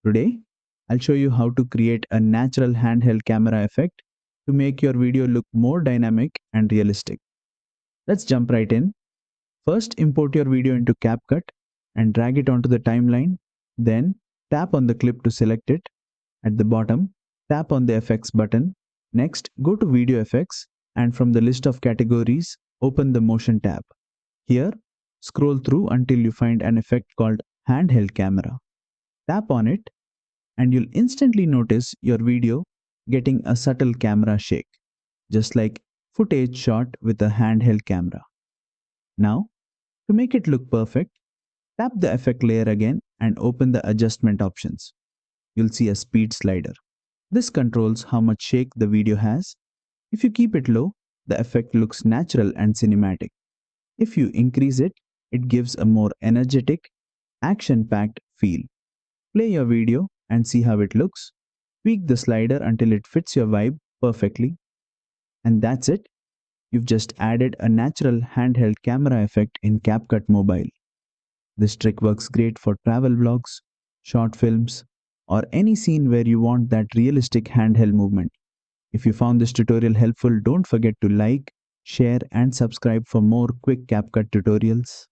Today, I'll show you how to create a natural handheld camera effect to make your video look more dynamic and realistic. Let's jump right in. First, import your video into CapCut and drag it onto the timeline. Then, tap on the clip to select it. At the bottom, tap on the Effects button. Next, go to Video Effects and from the list of categories, open the Motion tab. Here, scroll through until you find an effect called Handheld Camera. Tap on it and you'll instantly notice your video getting a subtle camera shake, just like footage shot with a handheld camera. Now, to make it look perfect, tap the effect layer again and open the adjustment options. You'll see a speed slider. This controls how much shake the video has. If you keep it low, the effect looks natural and cinematic. If you increase it, it gives a more energetic, action-packed feel. Play your video and see how it looks. Tweak the slider until it fits your vibe perfectly. And that's it. You've just added a natural handheld camera effect in CapCut Mobile. This trick works great for travel vlogs, short films, or any scene where you want that realistic handheld movement. If you found this tutorial helpful, don't forget to like, share, and subscribe for more quick CapCut tutorials.